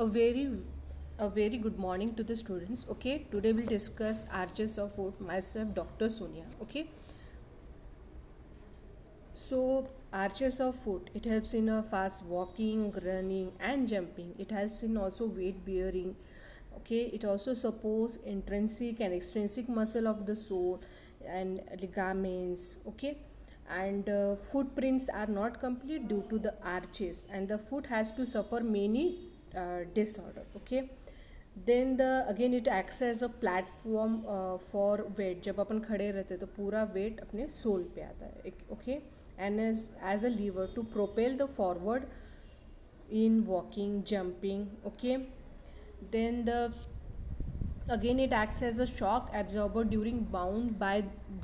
A very a very good morning to the students. Okay, today we'll discuss arches of foot. Myself, Dr. Sonia. Okay, so arches of foot. It helps in a fast walking, running, and jumping. It helps in also weight bearing. Okay, it also supports intrinsic and extrinsic muscle of the sole and ligaments. Okay, and footprints are not complete due to the arches, and the foot has to suffer many disorder. Okay, then the again it acts as a platform for weight. जब अपन खड़े रहते हैं तो पूरा wait अपने soul पे आता है. Okay, and as a lever to propel the forward in walking, jumping. Okay, then the again it acts as a shock absorber during bound by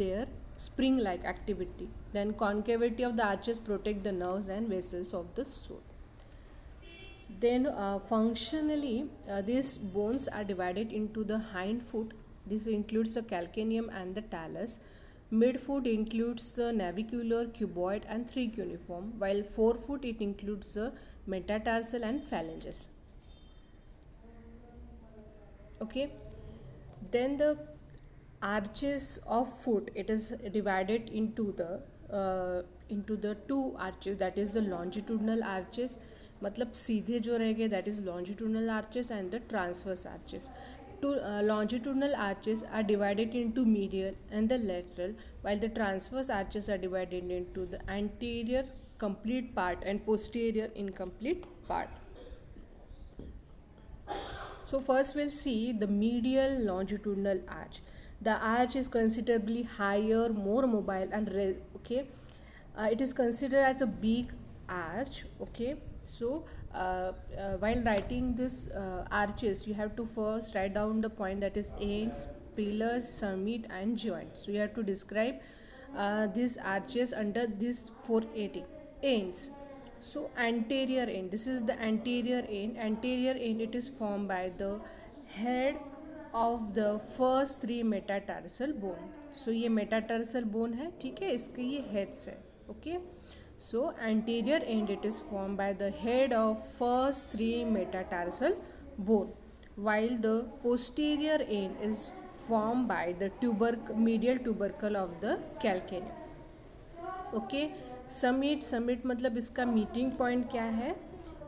their spring like activity. Then concavity of the arches protect the nerves and vessels of the soul. Then functionally these bones are divided into the hind foot. This includes the calcaneum and the talus. Midfoot includes the navicular, cuboid and three cuneiform, while forefoot it includes the metatarsal and phalanges. Okay, then the arches of foot, it is divided into the two arches, that is the longitudinal arches, मतलब सीधे जो रहेंगे that is longitudinal arches, and the transverse arches. Two longitudinal arches are divided into medial and the lateral, while the transverse arches are divided into the anterior complete part and posterior incomplete part. So first we'll see the medial longitudinal arch. The arch is considerably higher, more mobile and okay. It is considered as a big arch. Okay, so while writing this arches, you have to first write down the point, that is ends, pillars, summit and joint. So you have to describe these arches under these four ends. So anterior end, this is the anterior end. Anterior end, it is formed by the head of the first three metatarsal bone. So ये metatarsal bone है, ठीक है, इसके ये heads है. Okay, so anterior end, it is formed by the head of first three metatarsal bone, while the posterior end is formed by the medial tubercle of the calcaneum. Okay, summit मतलब इसका meeting point क्या है?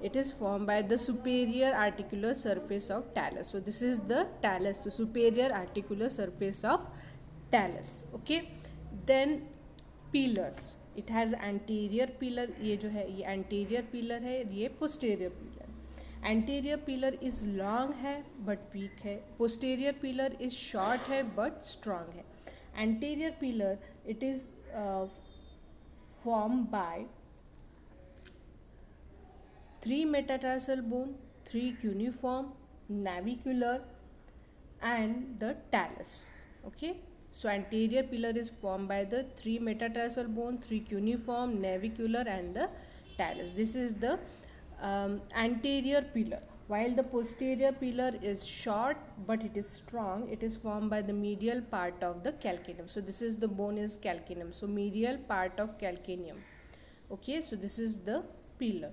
It is formed by the superior articular surface of talus. So this is the talus, so superior articular surface of talus. Okay, then pillars. It has anterior pillar. ये जो है ये anterior pillar है, ये posterior pillar. Anterior pillar is long है but weak है. Posterior pillar is short है but strong है. Anterior pillar, it is formed by three metatarsal bone, three cuneiform, navicular and the talus. Okay, so anterior pillar is formed by the three metatarsal bone, three cuneiform, navicular and the talus. This is the anterior pillar, while the posterior pillar is short but it is strong. It is formed by the medial part of the calcaneum. So this is the bone is calcaneum, so medial part of calcaneum. Okay, so this is the pillar.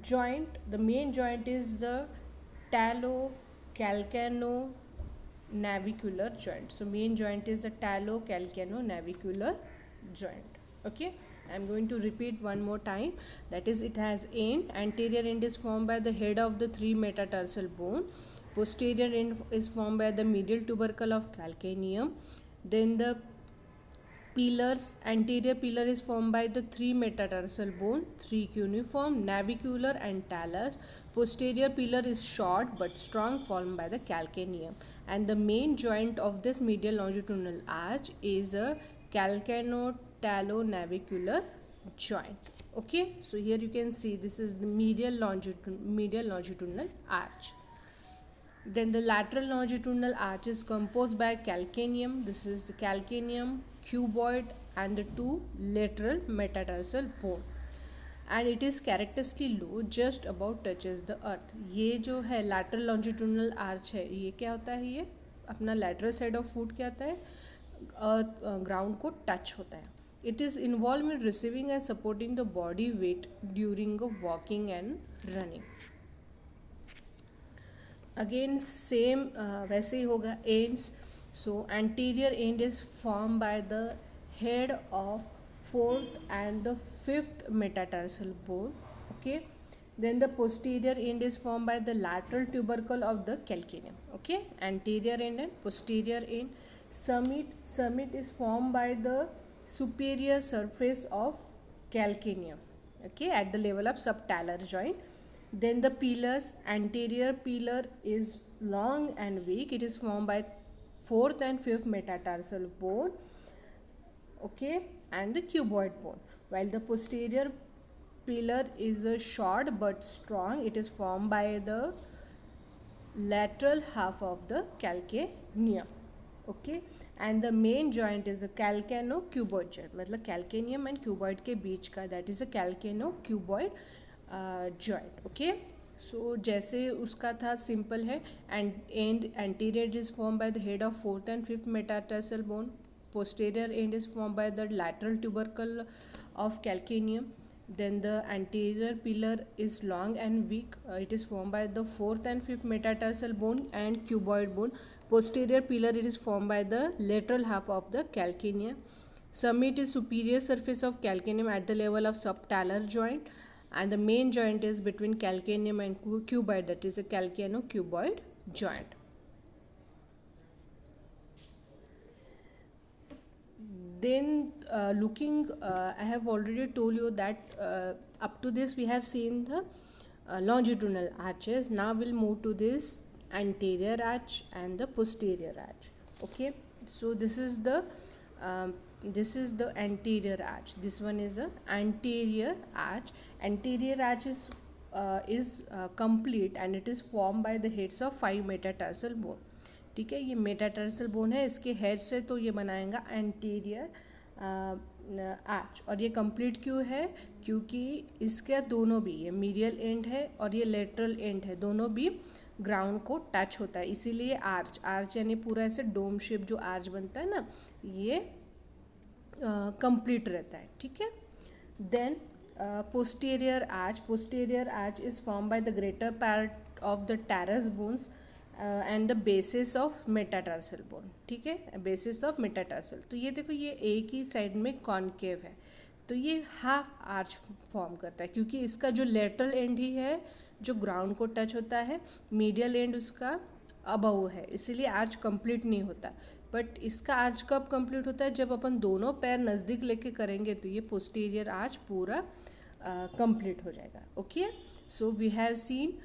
Joint, the main joint is the talocalcano-navicular joint. So main joint is the talocalcano-navicular joint. Okay, I am going to repeat one more time, that is it has end. Anterior end is formed by the head of the three metatarsal bone. Posterior end is formed by the medial tubercle of calcaneum. Then the pillars, anterior pillar is formed by the three metatarsal bone, three cuneiform, navicular and talus. Posterior pillar is short but strong, formed by the calcaneum, and the main joint of this medial longitudinal arch is a calcano-talo-navicular joint. Okay, so here you can see this is the medial longitudinal arch. Then the lateral longitudinal arch is composed by calcaneum. This is the calcaneum, cuboid and the two lateral metatarsal bone, and it is characteristically low, just about touches the earth. ये जो है lateral longitudinal arch है, ये क्या होता है? ये अपना lateral side of foot क्या होता है? ground को touch होता है. It is involved in receiving and supporting the body weight during walking and running. Again same वैसे ही होगा ends. So anterior and is form by the head of fourth and the fifth metatarsal bone. Okay. Then the posterior end is formed by the lateral tubercle of the calcaneum. Okay, anterior end and posterior end. Summit is formed by the superior surface of calcaneum. Okay, at the level of subtalar joint. Then the pillars, anterior pillar is long and weak. It is formed by fourth and fifth metatarsal bone. Okay, and the cuboid bone. While the posterior pillar is short but strong. It is formed by the lateral half of the calcaneum. Okay, and the main joint is a calcano-cuboid joint. मतलब calcaneum and cuboid के बीच का, that is a calcano-cuboid joint. Okay, so जैसे उसका था simple है. And anterior is formed by the head of fourth and fifth metatarsal bone. Posterior end is formed by the lateral tubercle of calcaneum. Then the anterior pillar is long and weak. It is formed by the fourth and fifth metatarsal bone and cuboid bone. Posterior pillar, it is formed by the lateral half of the calcaneum. Summit is superior surface of calcaneum at the level of subtalar joint, and the main joint is between calcaneum and cuboid, that is a calcano-cuboid joint. Then looking, I have already told you that up to this we have seen the longitudinal arches. Now we'll move to this anterior arch and the posterior arch. Okay, so this is the anterior arch. This one is a anterior arch. Anterior arch is complete and it is formed by the heads of 5 metatarsal bone. ठीक है, ये metatarsal bone है, इसके head से तो ये बनाएगा anterior arch. और ये कंप्लीट क्यों है? क्योंकि इसके दोनों भी, ये मीडियल एंड है और ये लेटरल एंड है, दोनों भी ग्राउंड को टच होता है, इसीलिए आर्च यानी पूरा ऐसे डोम शेप जो आर्च बनता है ना, ये कंप्लीट रहता है. ठीक है. Then posterior arch is formed by the greater part of the teres bones and the basis of metatarsal bone. ठीक है, बेसिस ऑफ मेटाटार्सल. तो ये देखो, ये एक ही साइड में कॉन्केव है, तो ये हाफ आर्च फॉर्म करता है क्योंकि इसका जो लेटरल एंड ही है जो ग्राउंड को टच होता है, मीडियल एंड उसका अबव है, इसीलिए आर्च कंप्लीट नहीं होता. बट इसका आर्च कब कंप्लीट होता है? जब अपन दोनों पैर नज़दीक लेके करेंगे तो ये पोस्टीरियर आर्च पूरा कंप्लीट हो जाएगा. Okay, so we have seen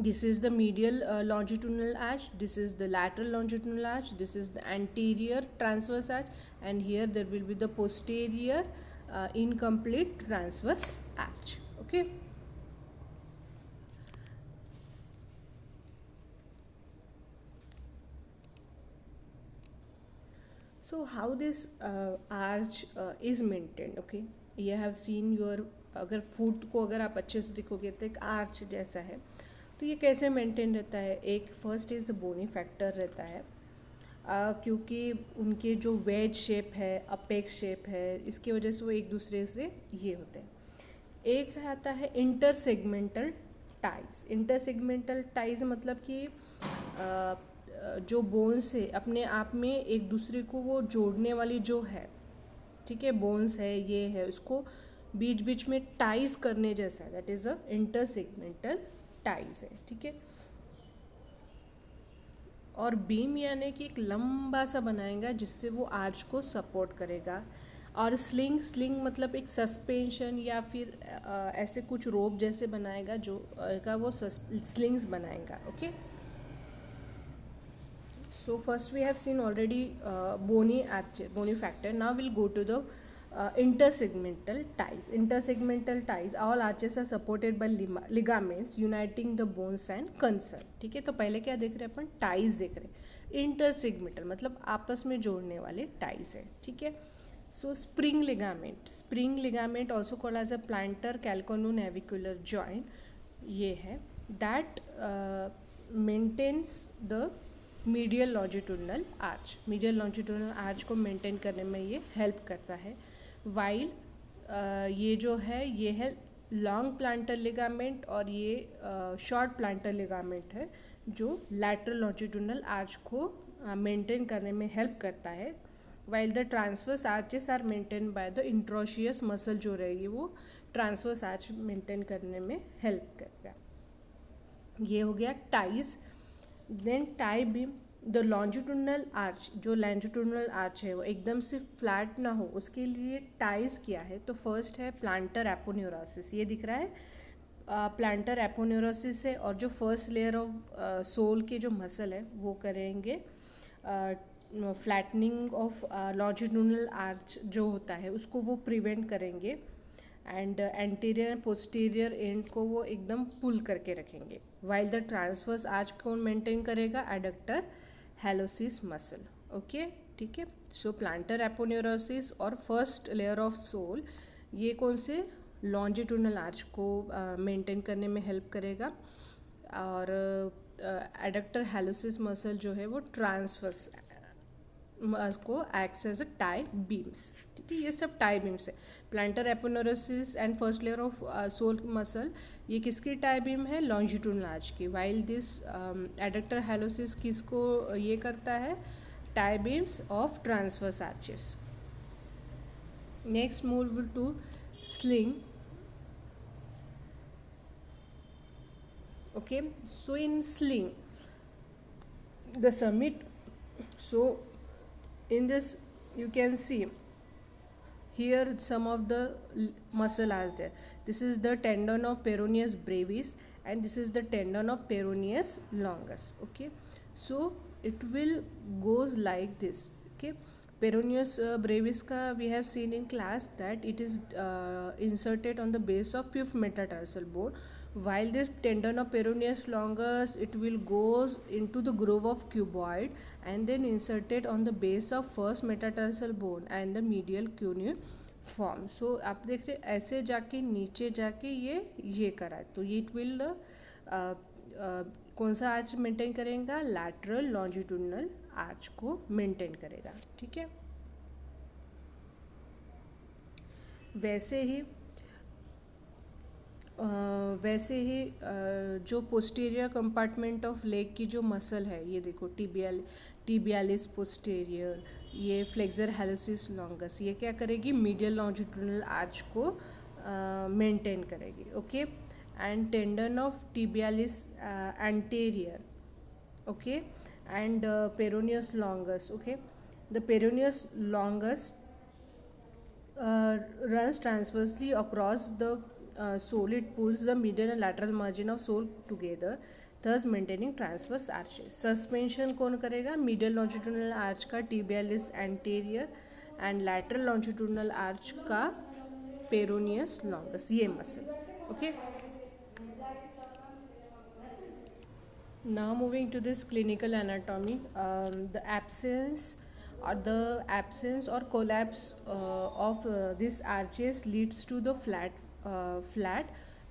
this is the medial longitudinal arch, this is the lateral longitudinal arch, this is the anterior transverse arch, and here there will be the posterior incomplete transverse arch. Okay, so how this arch is maintained. Okay, you have seen your, अगर foot को अगर आप अच्छे से देखोगे तो एक arch जैसा है, तो ये कैसे मेंटेन रहता है? एक फर्स्ट इज बोनी फैक्टर रहता है, क्योंकि उनके जो वेज शेप है, अपेक्स शेप है, इसकी वजह से वो एक दूसरे से ये होते हैं. एक आता है इंटरसेगमेंटल टाइज. इंटरसेगमेंटल टाइज मतलब कि जो बोन्स है अपने आप में एक दूसरे को वो जोड़ने वाली जो है, ठीक है, बोन्स है, ये है, उसको बीच बीच में टाइज करने जैसा है, that is a intersegmental ties है. ठीक है. और बीम यानी कि एक लंबा सा बनाएगा जिससे वो आर्च को सपोर्ट करेगा. और स्लिंग मतलब एक सस्पेंशन या फिर ऐसे कुछ रोप जैसे बनाएगा जो का वो स्लिंग्स बनाएगा. Okay, so first we have seen already bony factor. Now will go to the intersegmental ties. Intersegmental ties, all arches are supported by ligaments uniting the bones and concern. ठीक है, तो पहले क्या देख रहे हैं अपन? टाइज देख रहे हैं. इंटरसेगमेंटल मतलब आपस में जोड़ने वाले टाइज है. ठीक है. So spring ligament also called as a plantar calcaneonavicular joint, ये है, that maintains the medial longitudinal arch. Medial longitudinal arch को मेंटेन करने में ये हेल्प करता है. वाइल ये जो है ये है लॉन्ग प्लांटर लिगामेंट और ये शॉर्ट प्लांटर लिगामेंट है जो लैटरल लॉन्जिट्यूडनल आर्च को मेंटेन करने में हेल्प करता है, while the transverse arches are maintain by the interosseous muscle जो रहेगी वो ट्रांसवर्स आर्च मेंटेन करने में हेल्प करेगा। ये हो गया ties. Then tie beam, the longitudinal arch, जो लॉन्जिट्यूडनल आर्च है वो एकदम से फ्लैट ना हो उसके लिए टाइज क्या है, तो फर्स्ट है प्लांटर एपोन्यूरोसिस, ये दिख रहा है प्लांटर एपोन्यूरोसिस है, और जो फर्स्ट लेयर ऑफ सोल के जो मसल है वो करेंगे फ्लैटनिंग ऑफ लॉन्जिट्यूडनल आर्च जो होता है उसको वो प्रिवेंट करेंगे, and anterior and posterior and को वो एकदम पुल करके रखेंगे, वाइल द ट्रांसवर्स आर्च को मेंटेन करेगा एडक्टर हैलोसिस मसल। ओके, ठीक है। सो प्लांटर एपोन्यूरोसिस और फर्स्ट लेयर ऑफ सोल ये कौन से लॉन्जिट्यूडनल आर्च को मेंटेन करने में हेल्प करेगा, और एडक्टर हैलोसिस मसल जो है वो ट्रांसवर्स को acts as a tie beams. ठीक है, ये सब टाई बीम्स है। Plantar aponeurosis and first layer of sole muscle ये किसकी टाई बीम है, लॉन्जिट्यूडनल आर्च की, वाइल दिस एडक्टर हैलोसिस किसको ये करता है, tie beams of transverse arches. Next move to sling. Okay, so in sling the summit, so in this you can see here some of the muscle are there. This is the tendon of peroneus brevis and this is the tendon of peroneus longus. Okay, so it will goes like this. Okay, peroneus brevis ka we have seen in class that it is inserted on the base of fifth metatarsal bone, while this tendon of peroneus longus it will goes into the groove of cuboid and then inserted on the base of first metatarsal bone and the medial cuneiform. So आप देख रहे ऐसे जाके नीचे जाके ये करा है, तो ये इट विल कौन सा आर्च मेंटेन करेगा, लैटरल लॉन्जिट्यूडनल आर्च को मेंटेन करेगा। ठीक है, वैसे ही जो पोस्टीरियर कंपार्टमेंट ऑफ लेग की जो मसल है, ये देखो टिबियालिस पोस्टीरियर, ये फ्लेक्सर हैलोसिस लॉन्गस, ये क्या करेगी, मीडियल लॉन्जिट्यूडनल आर्च को मेंटेन करेगी। Okay, and tendon of tibialis anterior, okay, and peroneus longus. Okay, the peroneus longus runs transversely across the sole. It pulls the medial and lateral margin of sole together, thus maintaining transverse arches. Suspension कौन करेगा, medial longitudinal arch का tibialis anterior and lateral longitudinal arch का peroneus longus, ये muscle. Okay. Now moving to this clinical anatomy, the absence or collapse of this arches leads to the flat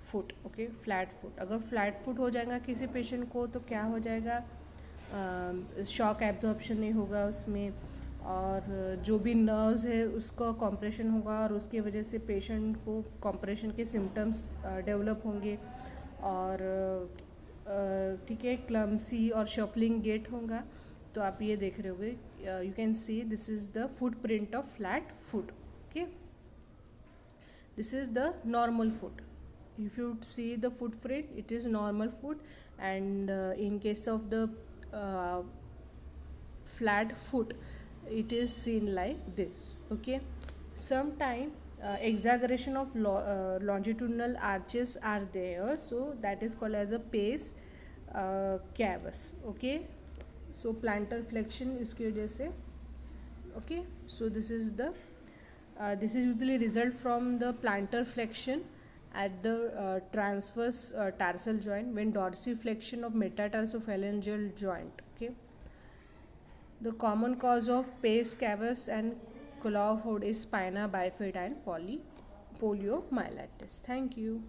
foot. Okay, flat foot, अगर flat foot हो जाएगा किसी patient को तो क्या हो जाएगा, शॉक एब्जॉर्प्शन नहीं होगा उसमें, और जो भी नर्व्स है उसका कॉम्प्रेशन होगा और उसकी वजह से पेशेंट को कॉम्प्रेशन के सिम्टम्स डेवलप होंगे, और ठीक है, क्लम्सी और शफलिंग गेट होगा। तो आप ये देख रहे होगे, you can see this is the footprint of flat foot. Okay, this is the normal foot. If you see the footprint, it is normal foot, and in case of the flat foot it is seen like this. Okay, sometime exaggeration of longitudinal arches are there, so that is called as a pes cavus. Okay, so plantar flexion इसकी वजह से। okay, so this is usually result from the plantar flexion at the transverse tarsal joint when dorsiflexion of metatarsophalangeal joint. Okay, the common cause of pes cavus and claw foot is spina bifida and poliomyelitis. Thank you.